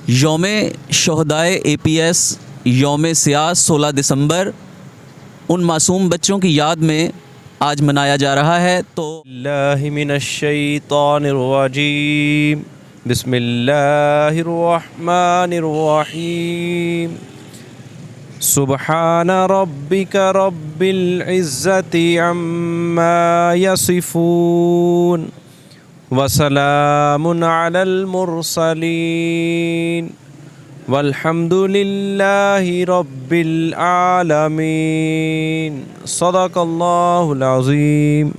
यौम शहदाए APS यौम सियाह 16 दिसंबर उन मासूम बच्चों की याद में आज मनाया जा रहा है। तो बिस्मिल्लाहिर्रहमानिर्रहीम बिस्मिल्लाहिर्रहमानिर्रहीम सुब्हान रब्बिका रब्बिल इज़्ज़ति अम्मा यसिफून वसलामुन अलल मुरसलीन वल्हम्दुलिल्लाहि रब्बिल आलमीन सदक़ल्लाहुल अज़ीम।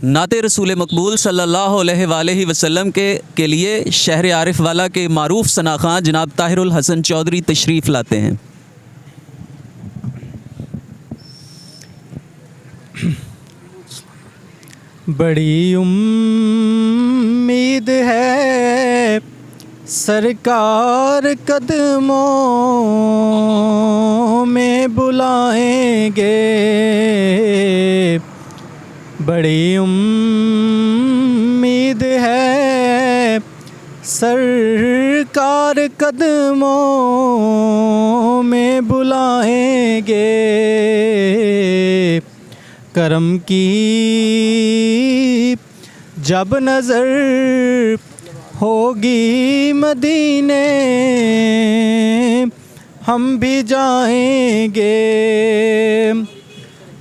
नाते रसूल मकबूल सल्लल्लाहु अलैहि वसल्लम के लिए शहर आरिफ वाला के मारूफ सना खां जनाब ताहिरुल हसन चौधरी तशरीफ़ लाते हैं। बड़ी उम्मीद है सरकार कदमों में बुलाएंगे, बड़ी उम्मीद है सरकार कदमों में बुलाएंगे। करम की जब नज़र होगी मदीने हम भी जाएंगे।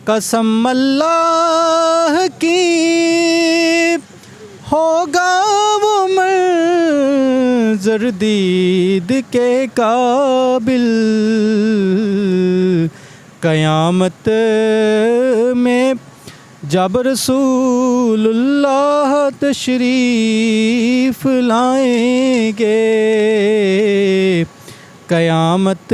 कसम अल्लाह की होगा वो मंज़र दीद के काबिल, क़यामत में जब रसूलुल्लाह तशरीफ़ लाएंगे। क़यामत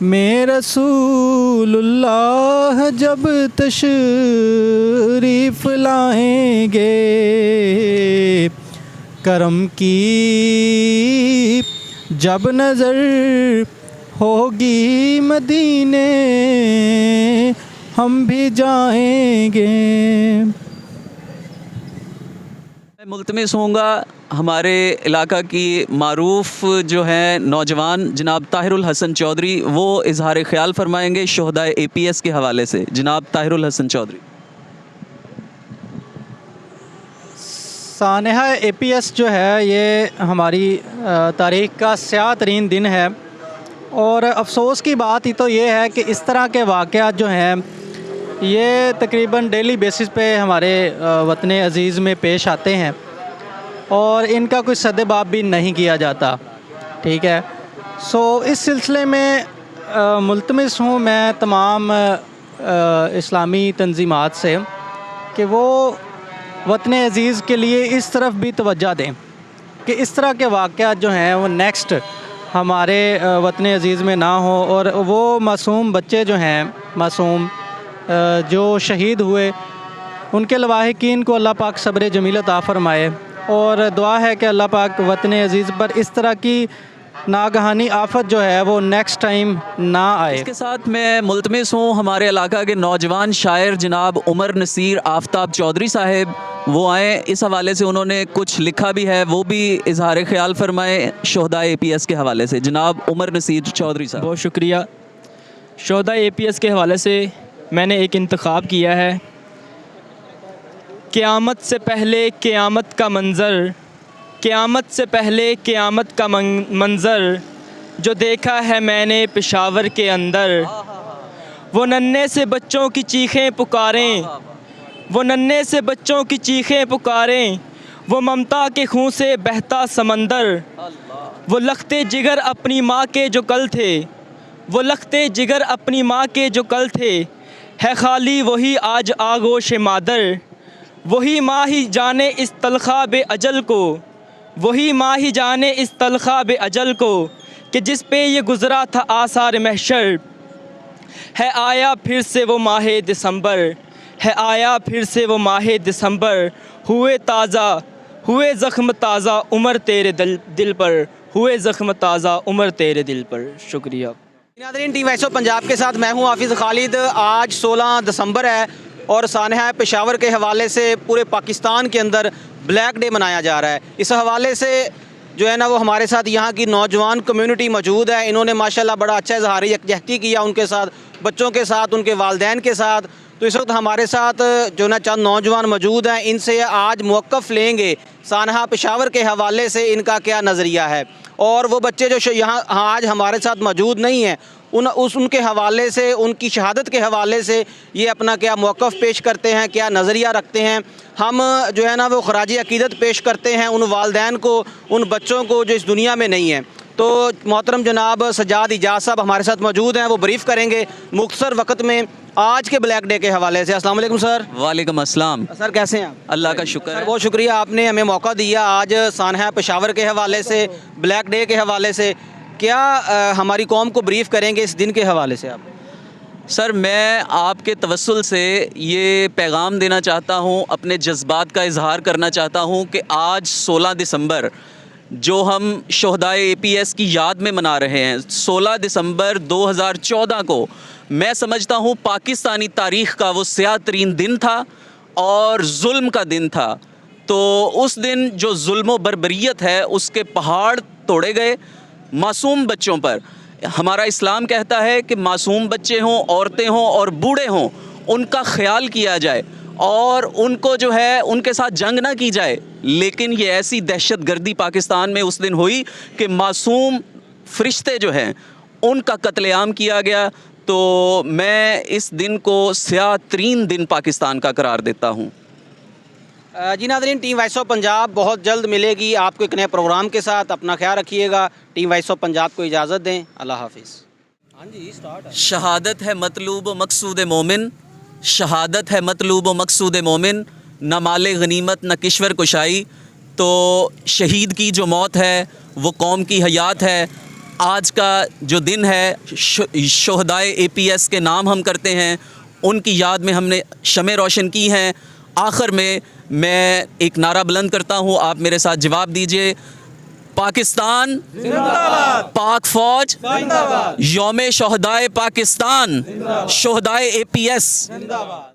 में रसूलुल्लाह जब तशरीफ़ लाएंगे। करम की जब नज़र होगी मदीने हम भी जाएंगे। मैं मुल्तमिस होऊंगा हमारे इलाका की मारूफ जो हैं नौजवान जनाब ताहिरुल हसन चौधरी, वो इजहार ख्याल फरमाएंगे शहदाए APS के हवाले से। जनाब ताहिरुल हसन चौधरी। सानहा APS जो है ये हमारी तारीख़ का स्याह तरीन दिन है, और अफसोस की बात ही तो ये है कि इस तरह के वाक़यात जो हैं ये तकरीबन डेली बेसिस पे हमारे वतन अज़ीज़ में पेश आते हैं और इनका कोई सद्देबाब भी नहीं किया जाता। ठीक है, सो इस सिलसिले में मुल्तमिस हूँ मैं तमाम इस्लामी तंजीमात से कि वो वतन अज़ीज़ के लिए इस तरफ भी तवज्जो दें कि इस तरह के वाक़यात जो हैं वो नेक्स्ट हमारे वतन अज़ीज़ में ना हो, और वो मासूम बच्चे जो हैं मासूम जो शहीद हुए उनके लवाहिकीन को अल्लाह पाक सब्र जमील अता फ़रमाए, और दुआ है कि अल्लाह पाक वतन अज़ीज़ पर इस तरह की नागहानी आफत जो है वो नेक्स्ट टाइम ना आए। इसके साथ मैं मुल्तमिस हूँ हमारे इलाका के नौजवान शायर जनाब उमर नसीर आफ्ताब चौधरी साहब, वो आए। इस हवाले से उन्होंने कुछ लिखा भी है, वो भी इजहार ख्याल फरमाएँ शहदाए APS के हवाले से। जनाब उमर नसीर चौधरी साहब। बहुत शुक्रिया। शहदाए APS के हवाले से मैंने एक इंतखाब किया है। क़यामत से पहले क़यामत का मंज़र, क़यामत से पहले क़यामत का मंज़र जो देखा है मैंने पेशावर के अंदर। वो नन्हे से बच्चों की चीखें पुकारें, वो नन्हे से बच्चों की चीखें पुकारें, वो ममता के खून से बहता समंदर। वो लखते जिगर अपनी माँ के जो कल थे, वो लखते जिगर अपनी माँ के जो कल थे, है खाली वही आज आगोश मादर। वही माँ ही जाने इस तलखा बे अजल को, वही माँ ही जाने इस तलखा बे अजल को, कि जिस पे ये गुज़रा था आसार महशर। है आया फिर से वो माह दिसंबर, है आया फिर से वो माह दिसंबर। हुए ताज़ा हुए ज़ख्म ताज़ा उमर तेरे दिल पर, हुए ज़ख्म ताज़ा उमर तेरे दिल पर। शुक्रिया। नाज़रीन, टीम वॉइस ऑफ पंजाब के साथ मैं हूं हाफिज़ खालिद। आज 16 दिसंबर है और सानहा पेशावर के हवाले से पूरे पाकिस्तान के अंदर ब्लैक डे मनाया जा रहा है। इस हवाले से जो है ना वो हमारे साथ यहाँ की नौजवान कम्युनिटी मौजूद है। इन्होंने माशाल्लाह बड़ा अच्छा इजहार यकजहती किया उनके साथ, बच्चों के साथ, उनके वालिदैन के साथ। तो इस वक्त हमारे साथ जो ना चंद नौजवान मौजूद हैं, इनसे आज मौक़िफ़ लेंगे सानहा पेशावर के हवाले से इनका क्या नज़रिया है। और वो बच्चे जो यहाँ आज हमारे साथ मौजूद नहीं हैं, उनके हवाले से, उनकी शहादत के हवाले से ये अपना क्या मौक़िफ़ पेश करते हैं, क्या नज़रिया रखते हैं। हम जो है ना वो ख़राज अक़ीदत पेश करते हैं उन वालिदैन को, उन बच्चों को जो इस दुनिया में नहीं हैं। तो मोहतरम जनाब सज्जाद इजाज़ साहब हमारे साथ मौजूद हैं, वो ब्रीफ़ करेंगे मुख्तसर वक्त में आज के ब्लैक डे के हवाले से। अस्सलाम वालेकुम सर। वालेकुम अस्सलाम। सर कैसे हैं आप? अल्लाह का शुक्र है। बहुत शुक्रिया, आपने हमें मौका दिया आज सानहा पेशावर के हवाले से, ब्लैक डे के हवाले से। क्या हमारी कौम को ब्रीफ़ करेंगे इस दिन के हवाले से आप? सर, मैं आपके तवस्सुल से ये पैगाम देना चाहता हूँ, अपने जज्बात का इजहार करना चाहता हूँ कि आज 16 दिसंबर जो हम शोहदाए APS की याद में मना रहे हैं, 16 दिसंबर 2014 को मैं समझता हूँ पाकिस्तानी तारीख़ का वो स्याह तरीन दिन था और जुल्म का दिन था। तो उस दिन जो जुल्म बर्बरियत है उसके पहाड़ तोड़े गए मासूम बच्चों पर। हमारा इस्लाम कहता है कि मासूम बच्चे हों, औरतें हों और बूढ़े हों, उनका ख्याल किया जाए और उनको जो है उनके साथ जंग ना की जाए। लेकिन ये ऐसी दहशत गर्दी पाकिस्तान में उस दिन हुई कि मासूम फरिश्ते जो हैं उनका कत्लेआम किया गया। तो मैं इस दिन को स्याह तरीन दिन पाकिस्तान का करार देता हूँ। जी नाज़रीन, टीम वॉइस ऑफ पंजाब बहुत जल्द मिलेगी आपको एक नए प्रोग्राम के साथ। अपना ख्याल रखिएगा। टीम वॉइस ऑफ पंजाब को इजाज़त दें। अल्लाह हाफिज़। हाँ जी, स्टार्ट है। शहादत है मतलूब व मकसूद मोमिन, शहादत है मतलूब व मकसूद मोमिन, न माले गनीमत न किश्वर कुशाई। तो शहीद की जो मौत है वो कौम की हयात है। आज का जो दिन है शोहदाए APS के नाम हम करते हैं, उनकी याद में हमने शमें रोशन की हैं। आखिर में मैं एक नारा बुलंद करता हूँ, आप मेरे साथ जवाब दीजिए। पाकिस्तान जिंदाबाद, पाक फौज जिंदाबाद, यौम शोहदाए पाकिस्तान, शोहदाए APS जिंदाबाद।